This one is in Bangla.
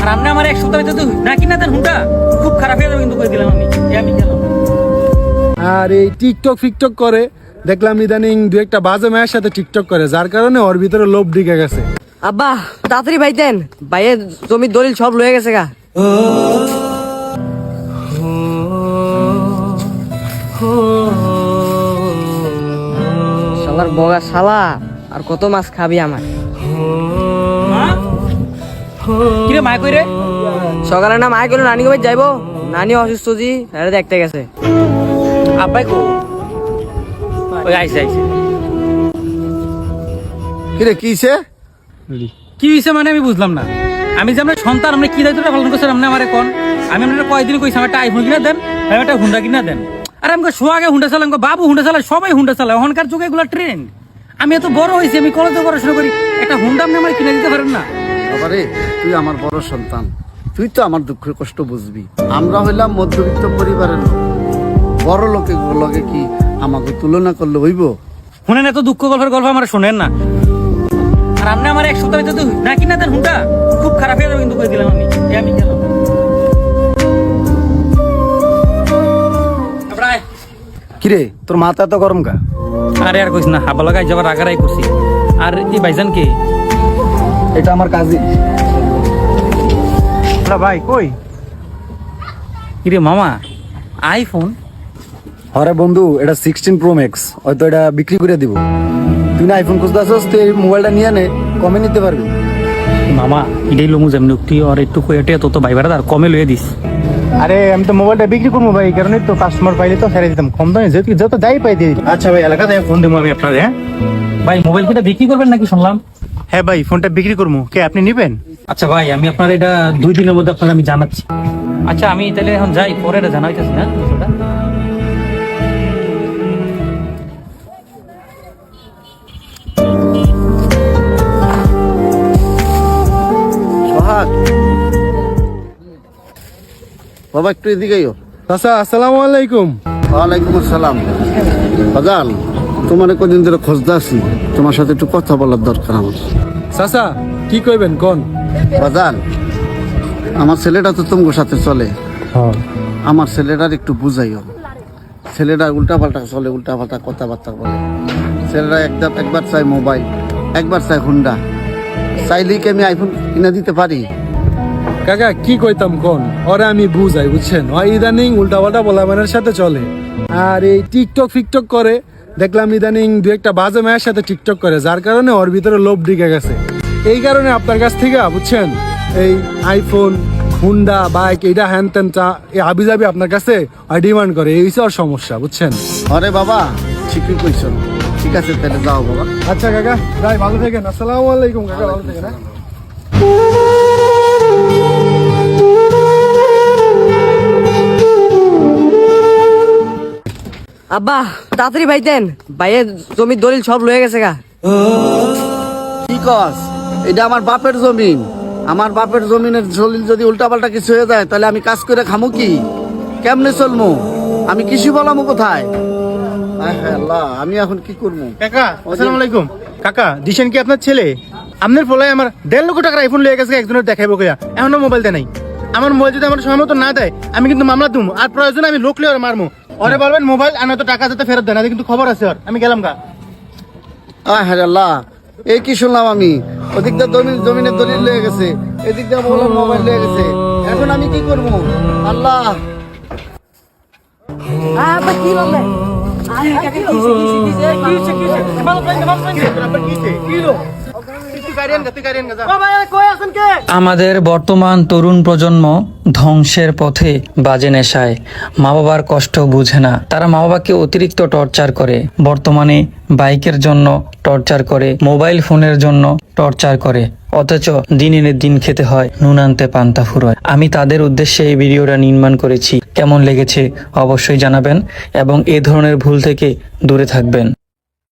আর আপনি আমার এক সপ্তাহে যদি না কিনা দেন হুন্ডা খুব খারাপ হয়ে যাবে কিন্তু করে দিলাম আমি গেলাম। আর এই টিকটক ফিকটক করে দেখলাম ইদানিং দু একটা বাজে মেয়ের সাথে টিকটক করে, যার কারণে ওর ভিতরে লোভ ঢুকে গেছে। আব্বা তাড়াতাড়ি ভাই দেন, ভাইয়ের জমির দলিল সব লয়ে গেছে গা। শালার বগা শালা, আর কত মাছ খাবি আমার। কিরে মায় কই রে? সকালে না মায় গেল নানি ভাই যাইবো, নানি অসুস্থ জি দেখতে গেছে। আব্বাই কো? ওই আইছে। কিরে কিছে? কি হয়েছে মানে আমি বুঝলাম না। আমি যে আপনার সন্তান, আপনি কি দায়িত্বটা পালন করছেন আপনি আমার কোন? আমি আপনার কয়দিন কইছি আমার একটা আইফোন কিনা দেন, আমি একটা হুন্ডা কিনা দেন। আর আমাকে সোয়াগে হুন্ডা চালাম, বাবু হুন্ডা চালায়, সবাই হুন্ডা চালায়, ওখানকার যুগে এগুলো ট্রেন্ড। আমি এত বড় হয়েছি, আমি কলেজে পড়াশোনা করি, একটা হুন্ডা আপনি আমার কিনে দিতে পারেন না? বাবারে, তুই আমার বড় সন্তান, তুই তো আমার দুঃখ কষ্ট বুঝবি। আমরা হইলাম মধ্যবিত্ত পরিবারের লোক, বড় লোকে লগে কি আমাকে তুলনা করলে হইব? শুনেন, এত দুঃখ গল্পের গল্প আমার শোনেন না। আর আপনি আমার এক সপ্তাহে যদি না কিনা দেন হুন্ডা খুব খারাপ হয়ে যাবে কিন্তু করে দিলাম আমি গেলাম। কিরে তোর মাথা তো গরম কা? আরে আর কইস না, হাবা লাগাই যাবার রাগারাই করছি। আর এই ভাইজান কে? এটা আমার কাজই। ভাই কই? কিরে মামা, আইফোন? আরে বন্ধু, এটা 16 Pro Max, হয়তো এটা বিক্রি করে দিব। তুই না আইফোন খুঁজতে আসছিস, তুই এই মোবাইলটা নিয়ে নে, কমে নিতে পারবি। মামা এটাই লমু যেমনি তুই আর একটু কয়েটে তো ভাই ভাড়া আর কমে লইয়ে দিস। আরে আমি তো মোবাইলটা বিক্রি করবো ভাই, এই কারণে তো কাস্টমার পাইলে তো ছেড়ে দিতাম কম দামে, যত যাই পাই দিয়ে দিতাম। আচ্ছা ভাই, এলাকাতে ফোন দেবো আমি আপনার। হ্যাঁ ভাই, মোবাইল কিটা বিক্রি করবেন নাকি শুনলাম? হ্যাঁ ভাই, ফোনটা বিক্রি করবো, কে আপনি নিবেন? আচ্ছা ভাই, আমি আপনার এটা 2 দিনের মধ্যে আপনার আমি জানাচ্ছি। আচ্ছা আমি তাহলে এখন যাই, পরে এটা জানাইতেছি। হ্যাঁ বিষয়টা সোহাগ, বাবা একটু এদিকে আইও। চাচা আসসালামু আলাইকুম। ওয়ালাইকুম আসসালাম। বাজান, তোমার কদিন ধরে খোঁজতে আসি, তোমার সাথে একটু কথা বলার দরকার আমার। চাচা কি কইবেন কোন? বাজান, আমার ছেলেটা তো তোমার সাথে চলে, আমার ছেলেটার একটু বুঝাইও। ছেলেটা উল্টাপাল্টা চলে, উল্টাপাল্টা কথাবার্তা বলে। ছেলেটা একবার চাই মোবাইল, একবার চাই হুন্ডা। চাইলেই কি আমি আইফোন কিনে দিতে পারি? কাকা কি কইতাম কোন, ওরে আমি বুঝাই, বুঝছেন? ও ইদানিং উল্টাপাল্টা বলামানের সাথে চলে, আর এই টিকটক ফিকটক করে দেখলাম ইদানিং দু একটা বাজে মেয়ের সাথে টিকটক করে, যার কারণে ওর ভিতরে লোভ ঢুকে গেছে। এই কারণে আপনার কাছ থেকে বুঝছেন এই আইফোন, হুন্ডা, বাইক, এটা হ্যান ত্যান এই হাবি জাবি আপনার কাছে ডিমান্ড করে। এই হচ্ছে ওর সমস্যা, বুঝছেন? আরে বাবা, ঠিকই কইছ। ঠিক আছে, তাহলে যাও বাবা। আচ্ছা কাকা, যাই, ভালো থাকেন। আসসালামু আলাইকুম কাকা, ভালো থাকেন। হ্যাঁ আব্বা তাড়াতাড়ি ভাই দেন, ভাইয়ের জমির দলিল সব লয়ে গেছে গা। কি কস? এটা আমার বাপের জমিন। আমার বাপের জমিনের দলিল যদি উল্টাপাল্টা কিছু হয়ে যায়, তাহলে আমি কাজ করে খামু কি? কেমনে চলমু? আমি কৃষি বলামু কোথায়? আয় হায় আল্লাহ, আমি এখন কি করবো? কাকা আসসালামু আলাইকুম। কাকা দিশেন কি আপনার ছেলে? আপনার ফলায় আমার 1.5 লক্ষ টাকার আইফোন লয়ে গেছে, একজনের দেখাইবো কইয়া এখনো মোবাইল দেয় নাই। আমার মোবাইল যদি আমার সময় মতো না দেয়, আমি কিন্তু মামলা দুম, আর প্রয়োজনে আমি লোক লিয়ে মারমু। ওরে বলবেন মোবাইল আর নয়তো টাকা যাতে ফেরত দেন, না কিন্তু খবর আছে ওর। আমি গেলাম গা। আয় হায় আল্লাহ, এই কি শুনলাম আমি? ওদিক দিয়ে জমিনের দলিল লেগে গেছে, এদিক দিয়ে বললাম মোবাইল লেগে গেছে। এখন আমি কি করবো? আল্লাহ, আব্বা কি বললেন? আমাদের বর্তমান তরুণ প্রজন্ম ধ্বংসের পথে বাজে নেশায়, মা বাবার কষ্ট বুঝে না। তারা মা বাবাকে অতিরিক্ত টর্চার করে, বর্তমানে বাইকের জন্য টর্চার করে, মোবাইল ফোনের জন্য টর্চার করে, অথচ দিন এনে দিন খেতে হয় নুন আনতে পান্তা ফুরোয়। আমি তাদের উদ্দেশ্যে এই ভিডিওটা নির্মাণ করেছি। কেমন লেগেছে অবশ্যই জানাবেন এবং এ ধরনের ভুল থেকে দূরে থাকবেন।